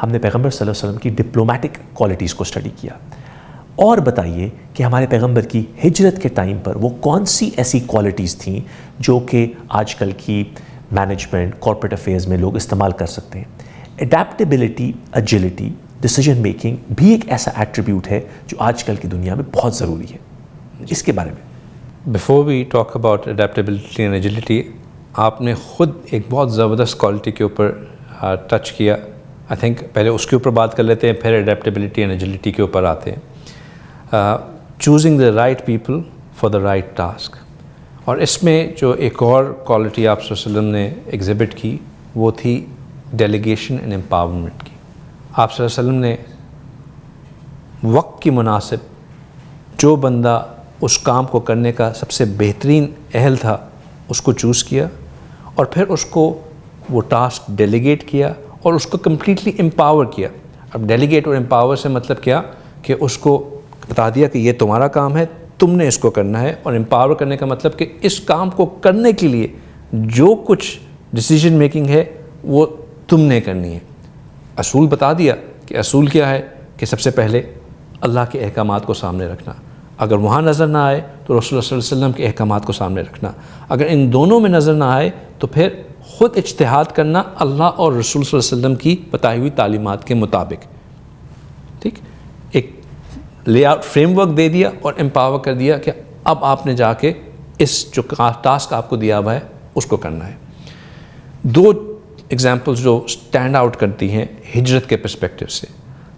ہم نے پیغمبر صلی اللہ علیہ وسلم کی ڈپلومیٹک کوالٹیز کو اسٹڈی کیا. اور بتائیے کہ ہمارے پیغمبر کی ہجرت کے ٹائم پر وہ کون سی ایسی کوالٹیز تھیں جو کہ آج کل کی مینجمنٹ کارپوریٹ افیئرز میں لوگ استعمال کر سکتے ہیں. اڈیپٹیبلٹی، ایجلٹی، ڈیسیجن میکنگ بھی ایک ایسا ایٹریبیوٹ ہے جو آج کل کی دنیا میں بہت ضروری ہے. اس کے بارے میں before we talk about adaptability and agility, آپ نے خود ایک بہت زبردست کوالٹی کے اوپر ٹچ کیا. آئی تھنک پہلے اس کے اوپر بات کر لیتے ہیں، پھر اڈیپٹیبلٹی اینڈ ایجلٹی کے اوپر آتے ہیں. Choosing the right people for the right task. اور اس میں جو ایک اور کوالٹی آپ صلی اللہ علیہ وسلم نے ایگزیبٹ کی وہ تھی ڈیلیگیشن اینڈ امپاورمنٹ کی. آپ صلی اللہ علیہ وسلم نے وقت کی مناسب جو بندہ اس کام کو کرنے کا سب سے بہترین اہل تھا اس کو چوز کیا، اور پھر اس کو وہ ٹاسک ڈیلیگیٹ کیا اور اس کو کمپلیٹلی امپاور کیا. اب ڈیلیگیٹ اور امپاور سے مطلب کیا کہ اس کو بتا دیا کہ یہ تمہارا کام ہے، تم نے اس کو کرنا ہے. اور امپاور کرنے کا مطلب کہ اس کام کو کرنے کے لیے جو کچھ ڈیسیجن میکنگ ہے وہ تم نے کرنی ہے. اصول بتا دیا کہ اصول کیا ہے کہ سب سے پہلے اللہ کے احکامات کو سامنے رکھنا. اگر وہاں نظر نہ آئے تو رسول اللہ صلی اللہ علیہ وسلم کے احکامات کو سامنے رکھنا. اگر ان دونوں میں نظر نہ آئے تو پھر خود اجتہاد کرنا اللہ اور رسول صلی اللہ علیہ وسلم کی بتائی ہوئی تعلیمات کے مطابق. ٹھیک، ایک لے آؤٹ فریم ورک دے دیا اور امپاور کر دیا کہ اب آپ نے جا کے اس جو ٹاسک آپ کو دیا ہوا ہے اس کو کرنا ہے. دو ایگزامپلز جو اسٹینڈ آؤٹ کرتی ہیں ہجرت کے پرسپیکٹو سے،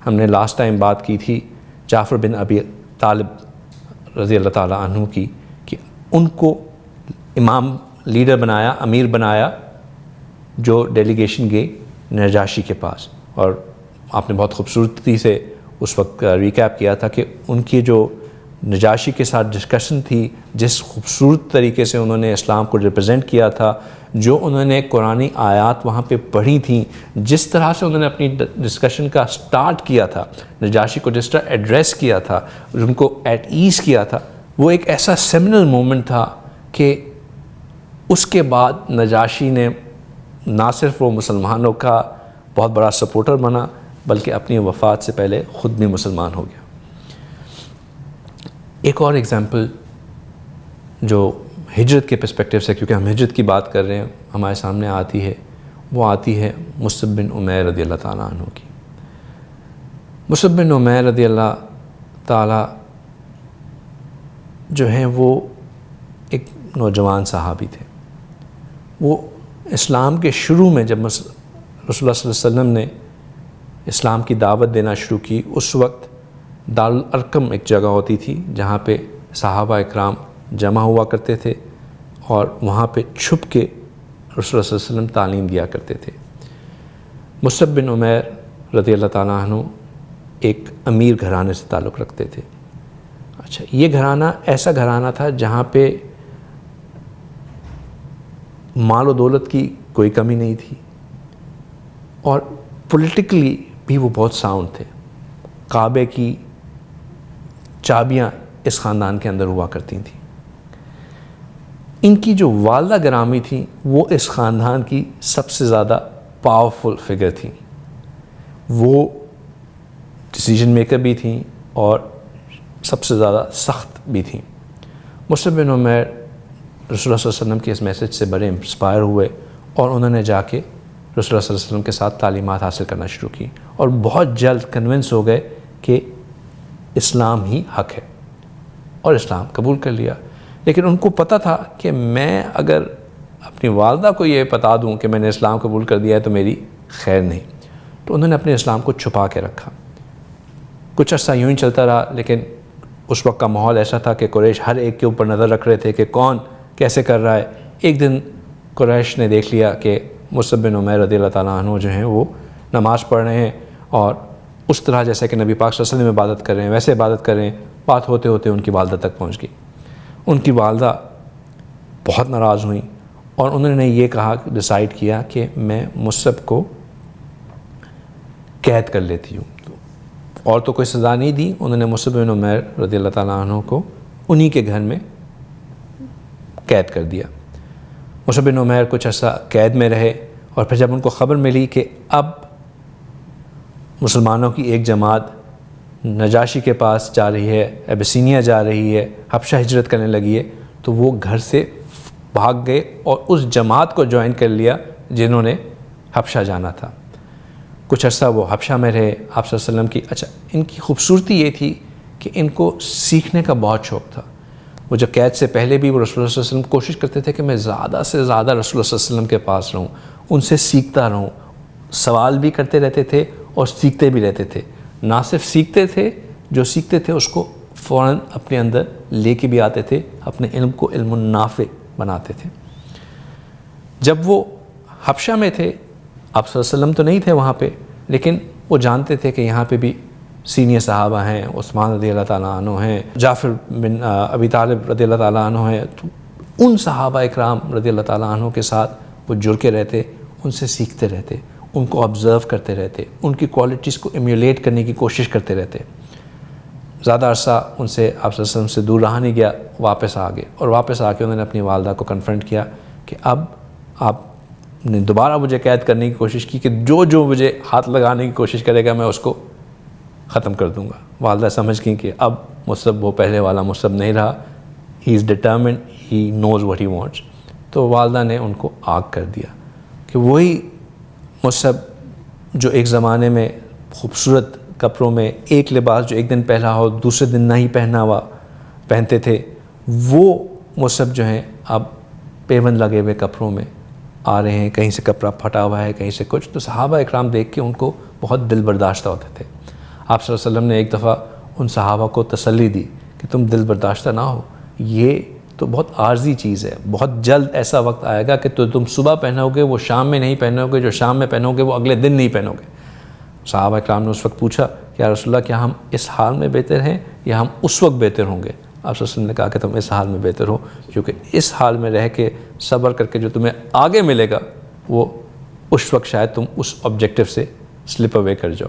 ہم نے لاسٹ ٹائم بات کی تھی جعفر بن ابی طالب رضی اللہ تعالیٰ عنہ کی، کہ ان کو امام لیڈر بنایا، امیر بنایا، جو ڈیلیگیشن گئی نجاشی کے پاس. اور آپ نے بہت خوبصورتی سے اس وقت ریکیپ کیا تھا کہ ان کی جو نجاشی کے ساتھ ڈسکشن تھی، جس خوبصورت طریقے سے انہوں نے اسلام کو ریپرزینٹ کیا تھا، جو انہوں نے قرآنی آیات وہاں پہ پڑھی تھیں، جس طرح سے انہوں نے اپنی ڈسکشن کا سٹارٹ کیا تھا، نجاشی کو جس طرح ایڈریس کیا تھا، ان کو ایٹ ایز کیا تھا، وہ ایک ایسا سیمنل مومنٹ تھا کہ اس کے بعد نجاشی نے نہ صرف وہ مسلمانوں کا بہت بڑا سپورٹر بنا بلکہ اپنی وفات سے پہلے خود بھی مسلمان ہو گیا. ایک اور ایگزامپل جو ہجرت کے پرسپیکٹو سے، کیونکہ ہم ہجرت کی بات کر رہے ہیں، ہمارے سامنے آتی ہے، وہ آتی ہے مصعب بن عمیر رضی اللہ تعالیٰ عنہ کی. مصعب بن عمیر رضی اللہ تعالیٰ جو ہیں وہ ایک نوجوان صحابی تھے. وہ اسلام کے شروع میں جب رسول اللہ صلی اللہ علیہ وسلم نے اسلام کی دعوت دینا شروع کی، اس وقت دارالارقم ایک جگہ ہوتی تھی جہاں پہ صحابہ اکرام جمع ہوا کرتے تھے اور وہاں پہ چھپ کے رسول اللہ صلی اللہ علیہ وسلم تعلیم دیا کرتے تھے. مصعب بن عمیر رضی اللہ تعالیٰ عنہ ایک امیر گھرانے سے تعلق رکھتے تھے. اچھا، یہ گھرانہ ایسا گھرانہ تھا جہاں پہ مال و دولت کی کوئی کمی نہیں تھی اور پولیٹیکلی بھی وہ بہت ساؤنڈ تھے. کعبے کی چابیاں اس خاندان کے اندر ہوا کرتی تھیں. ان کی جو والدہ گرامی تھیں وہ اس خاندان کی سب سے زیادہ پاورفل فگر تھیں. وہ ڈیسیجن میکر بھی تھیں اور سب سے زیادہ سخت بھی تھیں. مصعب بن عمیر رسول اللہ صلی اللہ علیہ وسلم کے اس میسج سے بڑے انسپائر ہوئے اور انہوں نے جا کے رسول اللہ صلی اللہ علیہ وسلم کے ساتھ تعلیمات حاصل کرنا شروع کی اور بہت جلد کنونس ہو گئے کہ اسلام ہی حق ہے اور اسلام قبول کر لیا. لیکن ان کو پتہ تھا کہ میں اگر اپنی والدہ کو یہ بتا دوں کہ میں نے اسلام قبول کر دیا ہے تو میری خیر نہیں. تو انہوں نے اپنے اسلام کو چھپا کے رکھا. کچھ عرصہ یوں ہی چلتا رہا، لیکن اس وقت کا ماحول ایسا تھا کہ قریش ہر ایک کے اوپر نظر رکھ رہے تھے کہ کون کیسے کر رہا ہے. ایک دن قریش نے دیکھ لیا کہ مصعب بن عمیر رضی اللہ تعالیٰ عنہ جو ہیں وہ نماز پڑھ رہے ہیں اور اس طرح جیسے کہ نبی پاک صلی اللہ علیہ وسلم عبادت کر رہے ہیں ویسے عبادت کر رہے ہیں. بات ہوتے ہوتے ان کی والدہ تک پہنچ گئی. ان کی والدہ بہت ناراض ہوئیں اور انہوں نے یہ کہا، ڈیسائیڈ کیا کہ میں مصعب کو قید کر لیتی ہوں. اور تو کوئی سزا نہیں دی. انہوں نے مصعب بن عمیر رضی اللہ تعالیٰ عنہ کو انہی کے گھر میں قید کر دیا. مصعب بن عمیر کچھ عرصہ قید میں رہے اور پھر جب ان کو خبر ملی کہ اب مسلمانوں کی ایک جماعت نجاشی کے پاس جا رہی ہے، ابسینیا جا رہی ہے، حبشہ ہجرت کرنے لگی ہے، تو وہ گھر سے بھاگ گئے اور اس جماعت کو جوائن کر لیا جنہوں نے حبشہ جانا تھا۔ کچھ عرصہ وہ حبشہ میں رہے۔ آپ صلی اللہ علیہ وسلم کی ان کی خوبصورتی یہ تھی کہ ان کو سیکھنے کا بہت شوق تھا۔ وہ جب قید سے پہلے بھی وہ رسول اللہ صلی اللہ علیہ وسلم کوشش کرتے تھے کہ میں زیادہ سے زیادہ رسول اللہ صلی اللہ علیہ وسلم کے پاس رہوں، ان سے سیکھتا رہوں، سوال بھی کرتے رہتے تھے اور سیکھتے بھی رہتے تھے۔ نہ صرف سیکھتے تھے، جو سیکھتے تھے اس کو فوراً اپنے اندر لے کے بھی آتے تھے، اپنے علم کو علم النافع بناتے تھے۔ جب وہ حبشہ میں تھے، آپ صلی اللہ علیہ وسلم تو نہیں تھے وہاں پہ، لیکن وہ جانتے تھے کہ یہاں پہ بھی سینئر صحابہ ہیں، عثمان رضی اللہ تعالیٰ عنہ ہیں، جعفر بن ابی طالب رضی اللہ تعالیٰ عنہ ہیں، تو ان صحابہ اکرام رضی اللہ تعالیٰ عنہ کے ساتھ وہ جڑ کے رہتے، ان سے سیکھتے رہتے، ان کو آبزرو کرتے رہتے، ان کی کوالٹیز کو ایمیولیٹ کرنے کی کوشش کرتے رہتے۔ زیادہ عرصہ ان سے آپ صلی اللہ علیہ وسلم سے دور رہا نہیں گیا، واپس آ گئے، اور واپس آ کے انہوں نے اپنی والدہ کو کنفرنٹ کیا کہ اب آپ نے دوبارہ مجھے قید کرنے کی کوشش کی کہ جو مجھے ہاتھ لگانے کی کوشش کرے گا میں اس کو ختم کر دوں گا۔ والدہ سمجھ گئیں کہ اب مصعب وہ پہلے والا مصعب نہیں رہا، he is determined, he knows what he wants. تو والدہ نے ان کو آگ کر دیا کہ وہی مصعب جو ایک زمانے میں خوبصورت کپڑوں میں ایک لباس جو ایک دن پہنا ہو دوسرے دن نہ ہی پہنتے تھے، وہ مصعب جو ہیں اب پیوند لگے ہوئے کپڑوں میں آ رہے ہیں، کہیں سے کپڑا پھٹا ہوا ہے، کہیں سے کچھ۔ تو صحابہ اکرام دیکھ کے ان کو بہت دل برداشتہ ہوتے تھے۔ آپ صلی اللہ علیہ وسلم نے ایک دفعہ ان صحابہ کو تسلی دی کہ تم دل برداشتہ نہ ہو، یہ تو بہت عارضی چیز ہے، بہت جلد ایسا وقت آئے گا کہ تم صبح پہنو گے وہ شام میں نہیں پہنو گے، جو شام میں پہنو گے وہ اگلے دن نہیں پہنو گے۔ صحابہ اکرام نے اس وقت پوچھا کہ یا رسول اللہ کیا ہم اس حال میں بہتر ہیں یا ہم اس وقت بہتر ہوں گے؟ آپ صلی اللہ علیہ وسلم نے کہا کہ تم اس حال میں بہتر ہو، کیونکہ اس حال میں رہ کے صبر کر کے جو تمہیں آگے ملے گا وہ اس وقت شاید تم اس آبجیکٹیو سے سلپ اوے کر جاؤ۔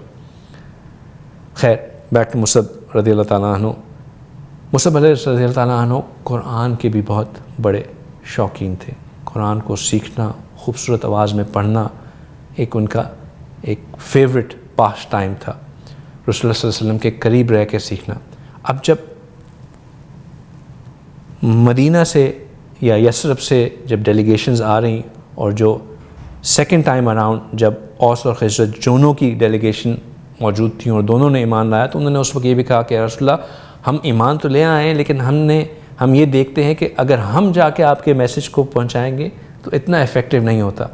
خیر، بیک ٹو مصعب رضی اللہ تعالیٰ عنہ۔ مصعب رضی اللہ تعالیٰ عنہ قرآن کے بھی بہت بڑے شوقین تھے۔ قرآن کو سیکھنا، خوبصورت آواز میں پڑھنا ایک ان کا ایک فیوریٹ پاس ٹائم تھا، رسول اللہ صلی اللہ علیہ وسلم کے قریب رہ کے سیکھنا۔ اب جب مدینہ سے یا یثرب سے جب ڈیلیگیشنز آ رہی اور جو سیکنڈ ٹائم اراؤنڈ جب اوس اور خزرج دونوں کی ڈیلیگیشن موجود تھیں اور دونوں نے ایمان لایا، تو انہوں نے اس وقت یہ بھی کہا کہ یا رسول اللہ ہم ایمان تو لے آئے ہیں، لیکن ہم یہ دیکھتے ہیں کہ اگر ہم جا کے آپ کے میسج کو پہنچائیں گے تو اتنا ایفیکٹو نہیں ہوتا،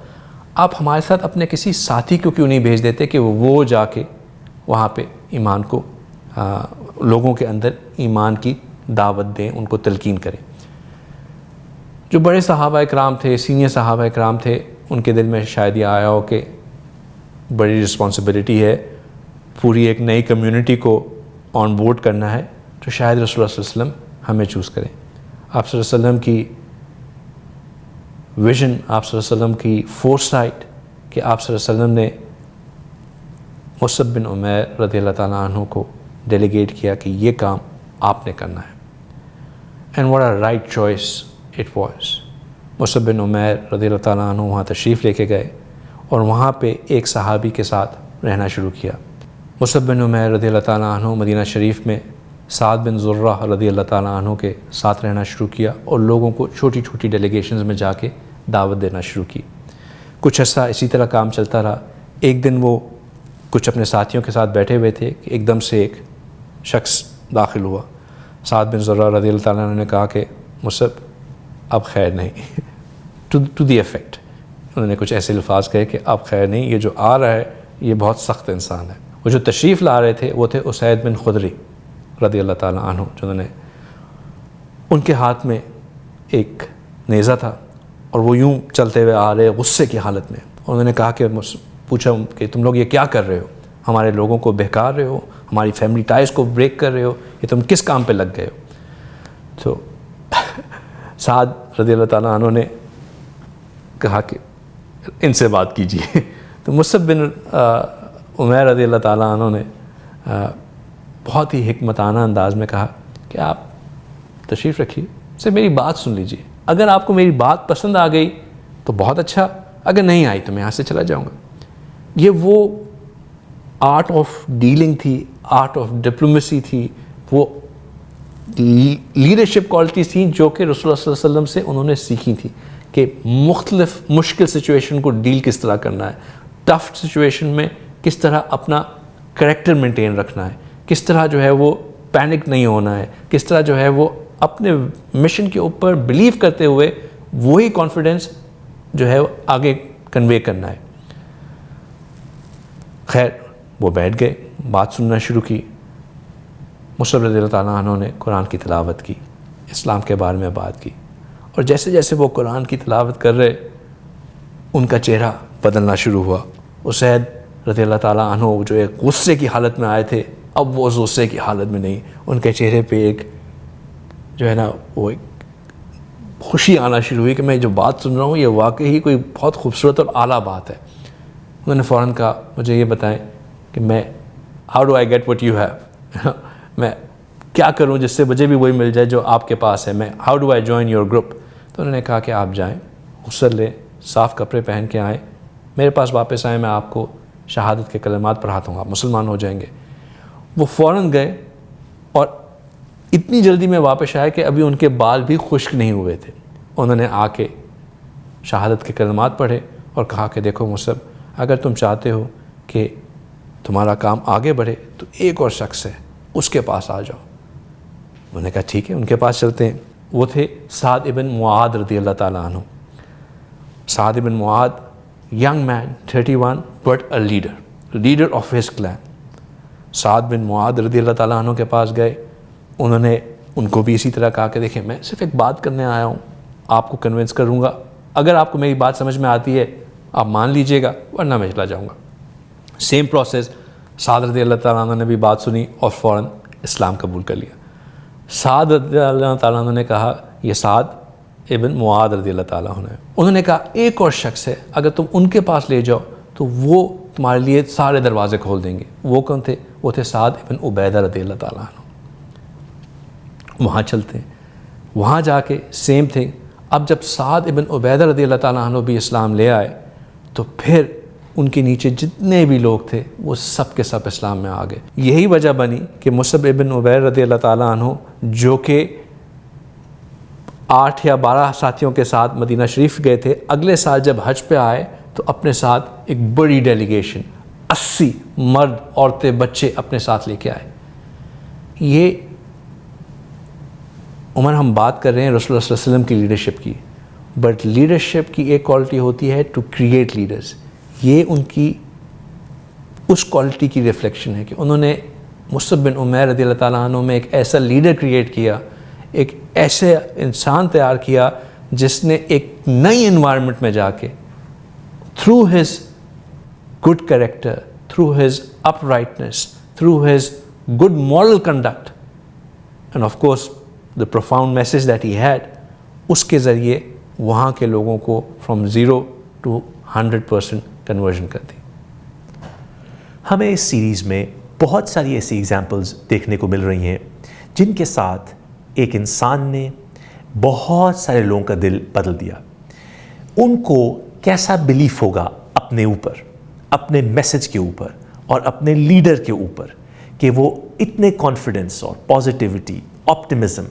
آپ ہمارے ساتھ اپنے کسی ساتھی کو کیوں نہیں بھیج دیتے کہ وہ جا کے وہاں پہ ایمان کو لوگوں کے اندر ایمان کی دعوت دیں، ان کو تلقین کریں۔ جو بڑے صحابہ اکرام تھے، سینئر صحابہ اکرام تھے، ان کے دل میں شاید یہ آیا ہو کہ بڑی رسپانسبلٹی ہے، پوری ایک نئی کمیونٹی کو آن بورڈ کرنا ہے، تو شاید رسول اللہ صلی اللہ علیہ وسلم ہمیں چوز کریں۔ آپ صلی اللہ علیہ وسلم کی ویژن، آپ صلی اللہ علیہ وسلم کی فور سائٹ کہ آپ صلی اللہ علیہ وسلم نے مصعب بن عمیر رضی اللہ تعالیٰ عنہ کو ڈیلیگیٹ کیا کہ یہ کام آپ نے کرنا ہے۔ And what a right choice it was. Musab bin Umair رضی اللہ تعالیٰ عنہ وہاں تشریف لے کے گئے اور وہاں پہ ایک صحابی کے ساتھ رہنا شروع کیا۔ مصعب بن عمیر رضی اللہ تعالیٰ عنہ مدینہ شریف میں سعد بن زرہ رضی اللہ تعالیٰ عنہ کے ساتھ رہنا شروع کیا اور لوگوں کو چھوٹی چھوٹی ڈیلیگیشنز میں جا کے دعوت دینا شروع کی۔ کچھ عرصہ اسی طرح کام چلتا رہا۔ ایک دن وہ کچھ اپنے ساتھیوں کے ساتھ بیٹھے ہوئے تھے کہ ایک دم سے ایک شخص داخل ہوا۔ سعد بن زرہ رضی اللہ تعالیٰ عنہ نے کہا کہ مصعب اب خیر نہیں، ٹو دی افیکٹ انہوں نے کچھ ایسے الفاظ کہے کہ اب خیر نہیں، یہ جو آ رہا ہے یہ بہت سخت انسان ہے۔ وہ جو تشریف لا رہے تھے وہ تھے اسید بن خدری رضی اللہ تعالیٰ عنہ، جنہوں نے ان کے ہاتھ میں ایک نیزہ تھا اور وہ یوں چلتے ہوئے آ رہے غصے کی حالت میں۔ انہوں نے کہا کہ پوچھا کہ تم لوگ یہ کیا کر رہے ہو؟ ہمارے لوگوں کو بہکار رہے ہو، ہماری فیملی ٹائز کو بریک کر رہے ہو، یہ تم کس کام پہ لگ گئے ہو؟ تو سعد رضی اللہ تعالیٰ عنہ نے کہا کہ ان سے بات کیجیے۔ تو مصعب بن عمیر رضی اللہ تعالیٰ عنہ نے بہت ہی حکمتانہ انداز میں کہا کہ آپ تشریف رکھیے، سے میری بات سن لیجیے، اگر آپ کو میری بات پسند آ گئی تو بہت اچھا، اگر نہیں آئی تو میں یہاں سے چلا جاؤں گا۔ یہ وہ آرٹ آف ڈیلنگ تھی, آرٹ آف ڈپلومیسی تھی, وہ لیڈرشپ کوالٹیز تھیں جو کہ رسول اللہ صلی اللہ علیہ وسلم سے انہوں نے سیکھی تھی کہ مختلف مشکل سچویشن کو ڈیل کس طرح کرنا ہے, ٹف سچویشن میں کس طرح اپنا کریکٹر مینٹین رکھنا ہے, کس طرح جو ہے وہ پینک نہیں ہونا ہے, کس طرح جو ہے وہ اپنے مشن کے اوپر بلیو کرتے ہوئے وہی کانفیڈنس جو ہے آگے کنوے کرنا ہے. خیر وہ بیٹھ گئے, بات سننا شروع کی. مصعب رضی اللہ تعالیٰ عنہ نے قرآن کی تلاوت کی, اسلام کے بارے میں بات کی, اور جیسے جیسے وہ قرآن کی تلاوت کر رہے ان کا چہرہ بدلنا شروع ہوا. اسید رضی اللہ تعالیٰ عنہ جو ایک غصے کی حالت میں آئے تھے, اب وہ اس غصے کی حالت میں نہیں, ان کے چہرے پہ ایک جو ہے نا وہ ایک خوشی آنا شروع ہوئی کہ میں جو بات سن رہا ہوں یہ واقعی کوئی بہت خوبصورت اور اعلیٰ بات ہے. انہوں نے فوراً کہا مجھے یہ بتائیں کہ میں how do I get what you have, میں کیا کروں جس سے مجھے بھی وہی مل جائے جو آپ کے پاس ہے, میں how do I join your group. تو انہوں نے کہا کہ آپ جائیں, غسل لیں, صاف کپڑے پہن کے آئیں, میرے پاس واپس آئیں, میں آپ کو شہادت کے کلمات پڑھاتا ہوں, آپ مسلمان ہو جائیں گے. وہ فوراً گئے اور اتنی جلدی میں واپس آئے کہ ابھی ان کے بال بھی خشک نہیں ہوئے تھے. انہوں نے آ کے شہادت کے کلمات پڑھے اور کہا کہ دیکھو مصعب, اگر تم چاہتے ہو کہ تمہارا کام آگے بڑھے تو ایک اور شخص ہے, اس کے پاس آ جاؤ. انہوں نے کہا ٹھیک ہے, ان کے پاس چلتے ہیں. وہ تھے سعد ابن معاذ رضی اللہ تعالیٰ عنہ. Saad ibn Muaz, young man 31 but a leader of his clan. Saad bin Muaz رضی اللہ تعالیٰ عنہ کے پاس گئے. انہوں نے ان کو بھی اسی طرح کہا کہ دیکھیں میں صرف ایک بات کرنے آیا ہوں, آپ کو کنونس کروں گا, اگر آپ کو میری بات سمجھ میں آتی ہے آپ مان لیجئے گا ورنہ میں چلا جاؤں گا. سیم پروسیس, سعد رضی اللہ تعالیٰ عنہ نے بھی بات سنی اور فوراً اسلام قبول کر لیا. سعد رضی اللہ تعالیٰ عنہ نے کہا, یہ سعد ابن معاذ رضی اللہ تعالیٰ عنہ ہے. انہوں نے کہا ایک اور شخص ہے, اگر تم ان کے پاس لے جاؤ تو وہ تمہارے لیے سارے دروازے کھول دیں گے. وہ کون تھے؟ وہ تھے سعد ابن عبیدہ رضی اللہ تعالیٰ عنہ. وہاں چلتے ہیں, وہاں جا کے سیم تھنگ. اب جب سعد ابن عبیدہ رضی اللہ تعالیٰ عنہ بھی اسلام لے آئے تو پھر ان کے نیچے جتنے بھی لوگ تھے وہ سب کے سب اسلام میں آ گئے. یہی وجہ بنی کہ مصعب ابن عمیر رضی اللہ تعالیٰ عنہ جو کہ 8 یا 12 ساتھیوں کے ساتھ مدینہ شریف گئے تھے, اگلے سال جب حج پہ آئے تو اپنے ساتھ ایک بڑی ڈیلیگیشن 80 مرد عورتیں بچے اپنے ساتھ لے کے آئے. یہ عمر ہم بات کر رہے ہیں رسول اللہ صلی اللہ علیہ وسلم کی لیڈرشپ کی, بٹ لیڈرشپ کی ایک کوالٹی ہوتی ہے ٹو کریٹ لیڈرز. یہ ان کی اس کوالٹی کی ریفلیکشن ہے کہ انہوں نے مصعب بن عمیر رضی اللہ تعالیٰ عنہ میں ایک ایسا لیڈر کریٹ کیا, ایک ایسے انسان تیار کیا جس نے ایک نئی انوائرمنٹ میں جا کے through his good character, through his up rightness, through his good moral conduct and of course the profound message that he had, اس کے ذریعے وہاں کے لوگوں کو from 0 to 100% کنورژن کر دی. ہمیں اس سیریز میں بہت ساری ایسی ایگزامپلز دیکھنے کو مل رہی ہیں جن کے ساتھ ایک انسان نے بہت سارے لوگوں کا دل بدل دیا. ان کو کیسا بلیف ہوگا اپنے اوپر, اپنے میسج کے اوپر اور اپنے لیڈر کے اوپر کہ وہ اتنے کانفیڈنس اور پازیٹیوٹی, آپٹمزم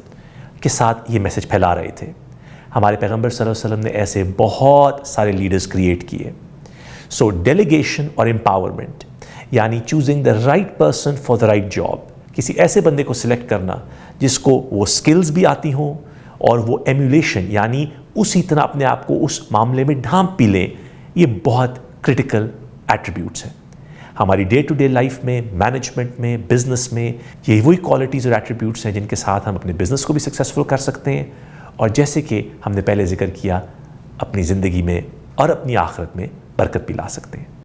کے ساتھ یہ میسج پھیلا رہے تھے. ہمارے پیغمبر صلی اللہ علیہ وسلم نے ایسے بہت سارے لیڈرز کریٹ کیے. سو ڈیلیگیشن اور امپاورمنٹ یعنی choosing the right person for the right job, کسی ایسے بندے کو سلیکٹ کرنا جس کو وہ سکلز بھی آتی ہوں اور وہ ایمیولیشن یعنی اسی طرح اپنے آپ کو اس معاملے میں ڈھانپ بھی لیں, یہ بہت کرٹیکل ایٹریبیوٹس ہیں. ہماری ڈے ٹو ڈے لائف میں, مینجمنٹ میں, بزنس میں یہ وہی کوالٹیز اور ایٹریبیوٹس ہیں جن کے ساتھ ہم اپنے بزنس کو بھی سکسیزفل کر سکتے ہیں اور جیسے کہ ہم نے پہلے ذکر کیا اپنی زندگی میں اور اپنی آخرت میں برکت بھی لا سکتے ہیں.